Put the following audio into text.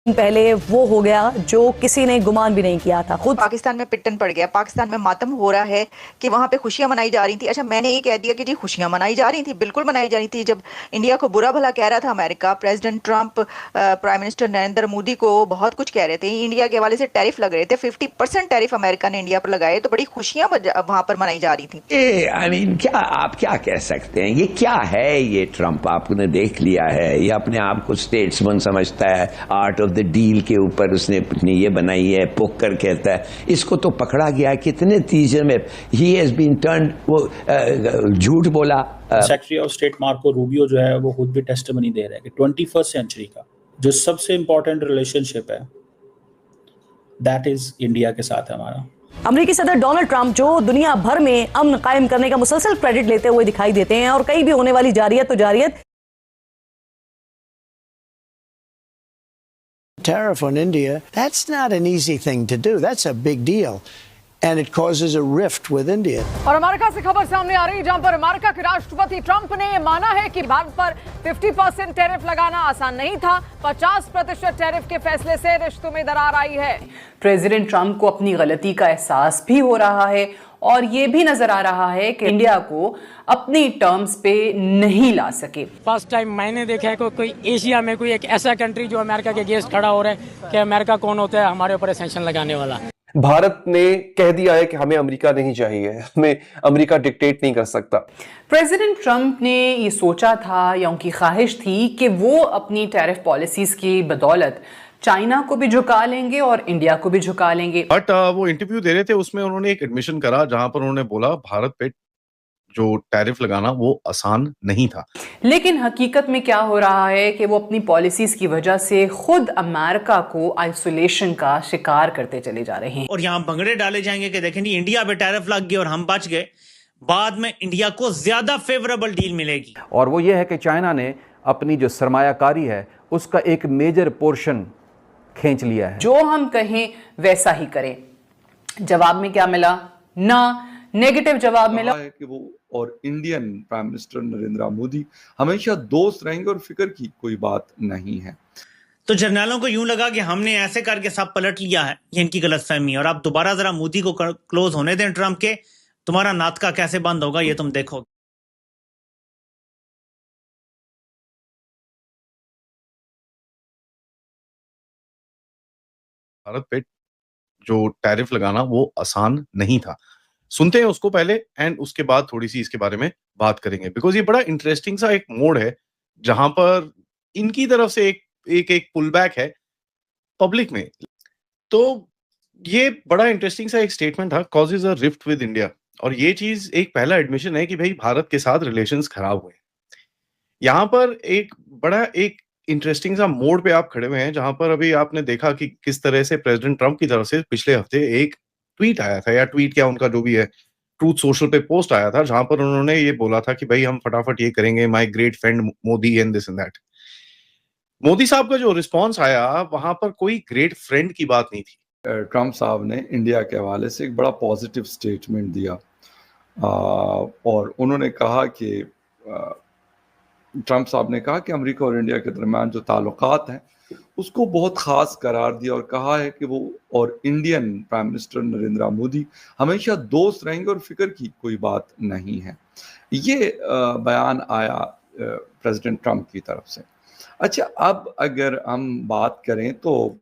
पहले वो हो गया जो किसी ने गुमान भी नहीं किया था। खुद पाकिस्तान में पिटन पड़ गया, पाकिस्तान में मातम हो रहा है कि वहां पे खुशियां मनाई जा रही थी। अच्छा, मैंने ये कह दिया कि जी खुशियां मनाई जा रही थी, बिल्कुल मनाई जा रही थी। जब इंडिया को बुरा भला कह रहा था America, president Trump prime minister Narendra Modi को बहुत कुछ कह रहे थे, इंडिया के हवाले से टैरिफ लग रहे थे, 50% टैरिफ अमेरिका ने इंडिया पर लगाए, तो बड़ी खुशियां वहां पर मनाई जा रही थी। आई मीन क्या आप क्या कह सकते हैं, ये क्या है? ये ट्रंप आपने देख लिया है, ये अपने आप को स्टेट्समैन समझता है, आर्ट ऑफ द डील के ऊपर उसने अपनी ये बनाई है, पोकर कहता है। इसको तो पकड़ा गया है कितने तीसरे में, ही हैज बीन टर्न्ड, वो झूठ बोला। Secretary of state Marco Rubio जो है वो खुद भी टेस्टिमनी दे रहे हैं कि 21st सेंचुरी का जो सबसे इंपॉर्टेंट रिलेशनशिप है दैट इज इंडिया के साथ है हमारा। अमेरिकी सदर डोनाल्ड ट्रंप जो दुनिया भर में अमन कायम करने का मुसलसल क्रेडिट लेते हुए दिखाई देते हैं, और कहीं भी होने वाली जारियत तो जारियत। Tariff on India, that's not an easy thing to do. That's a big deal. And it causes a rift with India. और अमेरिका से खबर सामने आ रही है जहां पर अमेरिका के राष्ट्रपति ट्रंप ने माना है कि भारत पर 50% टैरिफ लगाना आसान नहीं था। 50% टैरिफ के फैसले से रिश्तों में दरार आई है। प्रेसिडेंट ट्रंप को अपनी गलती का एहसास भी हो रहा है और ये भी नजर आ रहा है कि इंडिया को अपनी टर्म्स पे नहीं ला सके। फर्स्ट टाइम मैंने देखा है कोई एशिया में कोई एक ऐसा कंट्री जो अमेरिका के अगेंस्ट खड़ा हो रहा है कि अमेरिका कौन होता है हमारे ऊपर सेंक्शन लगाने वाला। भारत ने कह दिया है कि हमें अमेरिका नहीं चाहिए, हमें अमेरिका डिक्टेट नहीं कर सकता। प्रेसिडेंट ट्रंप ने ये सोचा था या उनकी ख्वाहिश थी कि वो अपनी टैरिफ पॉलिसीज की बदौलत चाइना को भी झुका लेंगे और इंडिया को भी झुका लेंगे। बट वो इंटरव्यू दे रहे थे, उसमें उन्होंने एक एडमिशन करा जहां पर उन्होंने बोला भारत पे जो टैरिफ लगाना वो आसान नहीं था। लेकिन हकीकत में क्या हो रहा है कि वो अपनी पॉलिसीज की वजह से खुद अमेरिका को आइसोलेशन का शिकार करते चले जा रहे हैं। और यहाँ भंगड़े डाले जाएंगे कि देखें इंडिया पे टैरिफ लग गया और हम बच गए, बाद में इंडिया को ज्यादा फेवरेबल डील मिलेगी। और वो ये है कि चाइना ने अपनी जो सरमायाकारी है उसका एक मेजर पोर्शन खींच लिया है। जो हम कहें वैसा ही करें। जवाब में क्या मिला? ना, नेगेटिव जवाब मिला है कि वो और Indian prime minister Narendra Modi हमेशा दोस्त रहेंगे और फिक्र की कोई बात नहीं है। तो जर्नलों को यूं लगा कि हमने ऐसे करके सब पलट लिया है, ये इनकी गलतफहमी। और आप दोबारा जरा मोदी को क्लोज होने दें ट्रंप के, तुम्हारा नाटका कैसे बंद होगा ये तुम देखोगे। भारत पे जो टैरिफ लगाना वो आसान नहीं था। सुनते हैं उसको पहले एंड उसके बाद थोड़ी सी इसके बारे में बात करेंगे, बिकॉज ये बड़ा इंटरेस्टिंग सा एक मोड है जहां पर इनकी तरफ से एक पुल बैक है पब्लिक में। तो ये बड़ा इंटरेस्टिंग सा एक स्टेटमेंट था, causes a rift with India. और ये चीज एक पहला एडमिशन है कि भाई भारत के साथ रिलेशंस खराब हुए। यहाँ पर एक बड़ा एक इंटरेस्टिंग सा मोड पे आप खड़े हुए हैं जहां पर अभी आपने देखा कि किस तरह से प्रेसिडेंट ट्रंप की तरफ से पिछले हफ्ते एक ट्वीट आया था, या ट्वीट क्या उनका जो भी है, ट्रूथ सोशल पे पोस्ट आया था जहां पर उन्होंने ये बोला था कि भाई हम फटाफट ये करेंगे, my great friend Modi and this and that. Modi साहब का जो रिस्पांस आया वहां पर कोई ग्रेट फ्रेंड की बात नहीं थी। ट्रंप साहब ने इंडिया के हवाले से एक बड़ा पॉजिटिव स्टेटमेंट दिया और उन्होंने कहा कि ट्रंप साहब ने कहा कि अमेरिका और इंडिया के दरमियान जो ताल्लुकात हैं उसको बहुत ख़ास करार दिया और कहा है कि वो और Indian prime minister Narendra Modi हमेशा दोस्त रहेंगे और फिक्र की कोई बात नहीं है। ये बयान आया प्रेसिडेंट ट्रंप की तरफ से। अच्छा, अब अगर हम बात करें तो